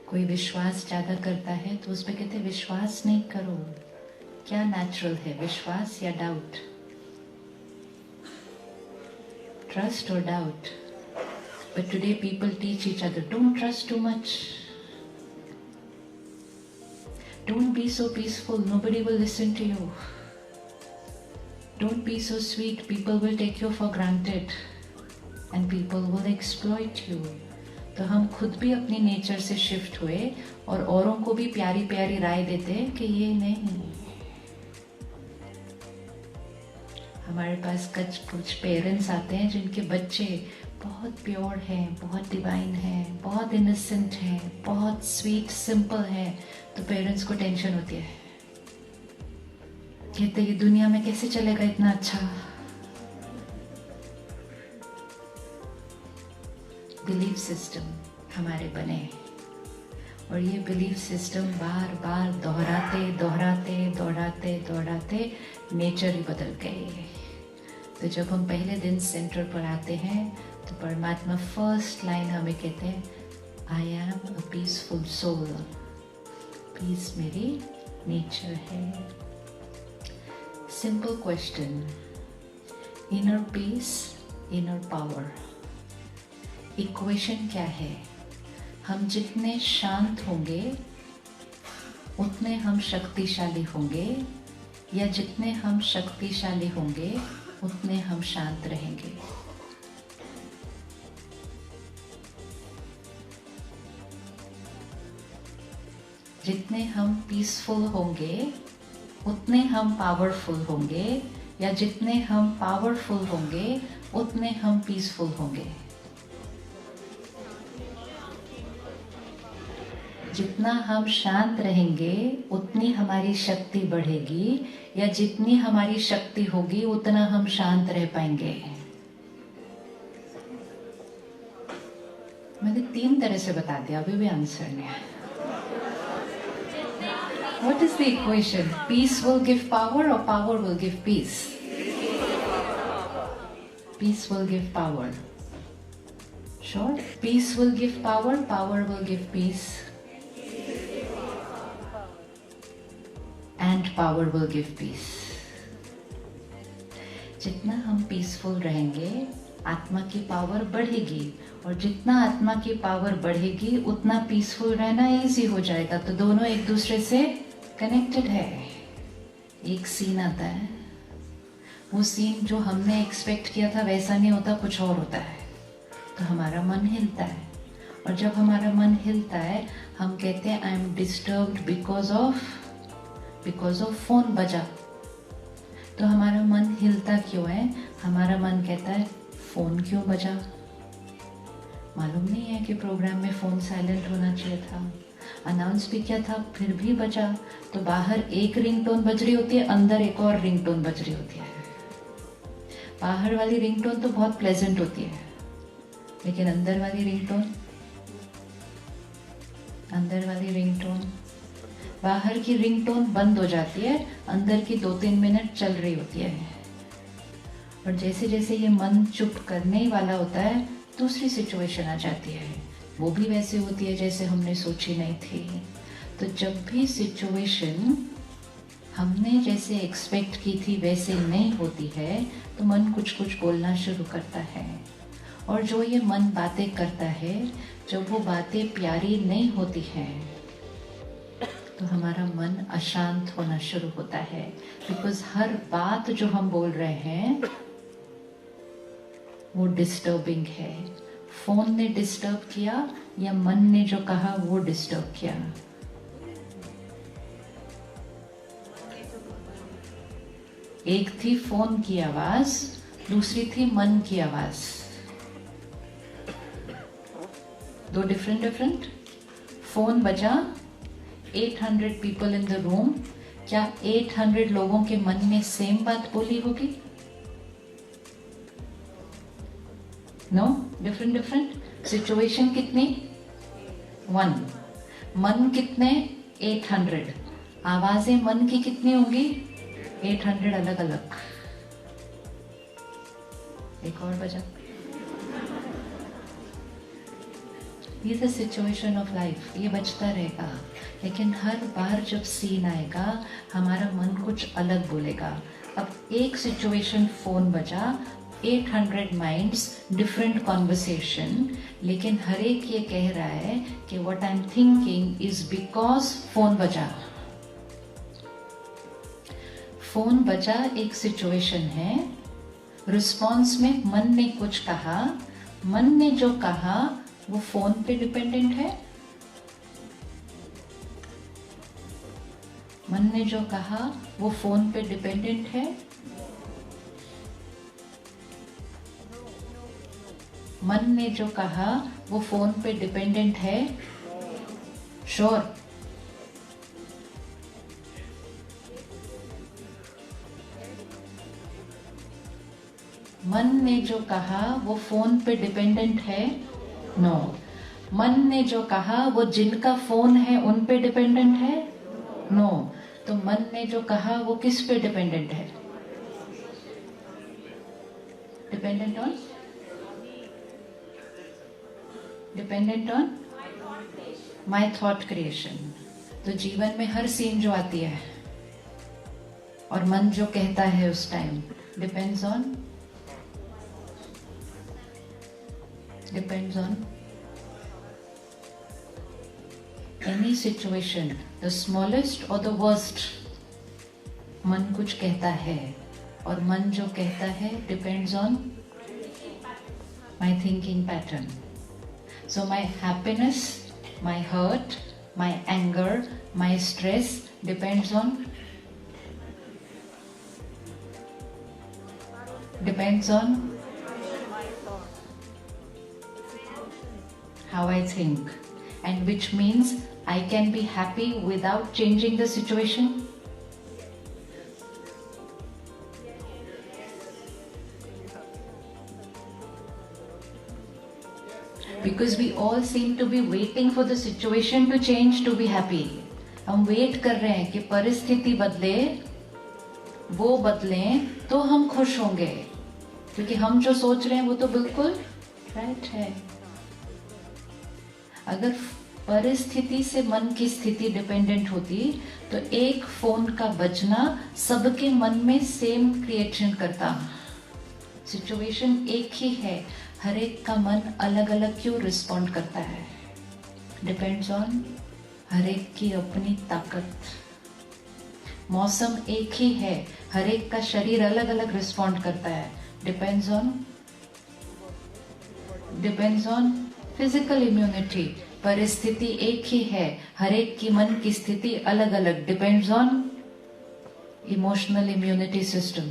कोई विश्वास ज़्यादा करता है तो उस पर कहते हैं विश्वास नहीं करो। क्या नेचुरल है, विश्वास या doubt? Trust or doubt? But today people teach each other, don't trust too much. Don't be so peaceful, nobody will listen to you. Don't be so sweet, people will take you for granted. And people will exploit you. तो हम खुद भी अपनी nature से shift हुए और औरों को भी प्यारी प्यारी राय देते हैं कि ये नहीं। हमारे पास कुछ पेरेंट्स आते हैं जिनके बच्चे बहुत प्योर हैं, बहुत डिवाइन हैं, बहुत इनोसेंट हैं, बहुत स्वीट सिंपल हैं, तो पेरेंट्स को टेंशन होती है। कहते ये दुनिया में कैसे चलेगा इतना अच्छा। बिलीफ सिस्टम हमारे बने और ये बिलीफ सिस्टम बार बार दोहराते दोहराते दोहराते दोहराते नेचर ही बदल गए। तो जब हम पहले दिन सेंटर पर आते हैं तो परमात्मा फर्स्ट लाइन हमें कहते हैं, I am a peaceful soul. Peace मेरी नेचर है। Simple question, inner peace, inner power, equation क्या है? हम जितने शांत होंगे उतने हम शक्तिशाली होंगे, या जितने हम शक्तिशाली होंगे उतने हम शांत रहेंगे? जितने हम पीसफुल होंगे उतने हम पावरफुल होंगे, या जितने हम पावरफुल होंगे उतने हम पीसफुल होंगे? जितना हम शांत रहेंगे उतनी हमारी शक्ति बढ़ेगी, या जितनी हमारी शक्ति होगी उतना हम शांत रह पाएंगे? मैंने 3 तरह से बता दिया, अभी भी आंसर नहीं है। What is the equation? Peace will give power or power will give peace? Peace will give power. Sure? Peace will give power, power will give peace. And power will give peace. जितना हम peaceful रहेंगे आत्मा की power बढ़ेगी, और जितना आत्मा की पावर बढ़ेगी उतना पीसफुल रहना इजी हो जाएगा। तो दोनों एक दूसरे से कनेक्टेड है। एक सीन आता है, वो सीन जो हमने एक्सपेक्ट किया था वैसा नहीं होता, कुछ और होता है, तो हमारा मन हिलता है। और जब हमारा मन हिलता है हम कहते हैं I M disturbed because of phone बजा। तो हमारा मन हिलता क्यों है? हमारा मन कहता है फोन क्यों बजा? मालूम नहीं है कि प्रोग्राम में फोन साइलेंट होना चाहिए था, अनाउंस भी किया था, फिर भी बजा। तो बाहर एक रिंगटोन बज रही होती है, अंदर एक और रिंगटोन बज रही होती है। बाहर वाली रिंगटोन तो बहुत प्लेजेंट होती है, लेकिन अंदर वाली रिंगटोन बाहर की रिंगटोन बंद हो जाती है, अंदर की 2-3 मिनट चल रही होती है। और जैसे जैसे ये मन चुप करने ही वाला होता है दूसरी सिचुएशन आ जाती है, वो भी वैसे होती है जैसे हमने सोची नहीं थी। तो जब भी सिचुएशन हमने जैसे एक्सपेक्ट की थी वैसे नहीं होती है तो मन कुछ कुछ बोलना शुरू करता है। और जो ये मन बातें करता है, जब वो बातें प्यारी नहीं होती हैं तो हमारा मन अशांत होना शुरू होता है। बिकॉज हर बात जो हम बोल रहे हैं वो डिस्टर्बिंग है। फोन ने डिस्टर्ब किया या मन ने जो कहा वो डिस्टर्ब किया? एक थी फोन की आवाज, दूसरी थी मन की आवाज। दो डिफरेंट। फोन बजा, 800 पीपल इन द रूम, क्या 800 लोगों के मन में सेम बात बोली होगी? No, different. सिचुएशन कितनी? 1। मन कितने? 800। आवाजें मन की कितनी होंगी? 800 अलग अलग। एक और बजा। ये द सिचुएशन ऑफ लाइफ, ये बचता रहेगा। लेकिन हर बार जब सीन आएगा हमारा मन कुछ अलग बोलेगा। अब एक सिचुएशन फोन बजा, 800 माइंड्स, डिफरेंट कॉन्वर्सेशन, लेकिन हर एक ये कह रहा है कि what I am thinking is because phone बजा। फोन बजा एक सिचुएशन है, रिस्पॉन्स में मन ने कुछ कहा, मन ने जो कहा वो फोन पे डिपेंडेंट है। मन ने जो कहा वो फोन पे डिपेंडेंट है। मन ने जो कहा वो फोन पे डिपेंडेंट है। श्योर? मन ने जो कहा वो फोन पे डिपेंडेंट है? नो। मन ने जो कहा वो जिनका फोन है उन पे डिपेंडेंट है? नो। तो मन ने जो कहा वो किस पे डिपेंडेंट है? Dependent on? Dependent on my thought creation. तो जीवन में हर सीन जो आती है और मन जो कहता है उस time depends on any situation, the smallest or the worst, मन कुछ कहता है और मन जो कहता है depends on my thinking pattern. So my happiness, my hurt, my anger, my stress depends on how I think, and which means I can be happy without changing the situation. Because we all seem to be waiting for the situation to change to be happy. हम wait कर रहे हैं कि परिस्थिति बदले, वो बदलें तो हम खुश होंगे, क्योंकि हम जो सोच रहे हैं वो तो बिल्कुल राइट है। अगर परिस्थिति से मन की स्थिति डिपेंडेंट होती तो एक फोन का बजना सबके मन में सेम क्रिएशन करता। सिचुएशन एक ही है, हर एक का मन अलग अलग क्यों रिस्पॉन्ड करता है? डिपेंड्स ऑन हर एक की अपनी ताकत। मौसम एक ही है, हर एक का शरीर अलग अलग रिस्पॉन्ड करता है। Depends on physical immunity. परिस्थिति एक ही है, हर एक की मन की स्थिति अलग अलग। Depends on emotional immunity system.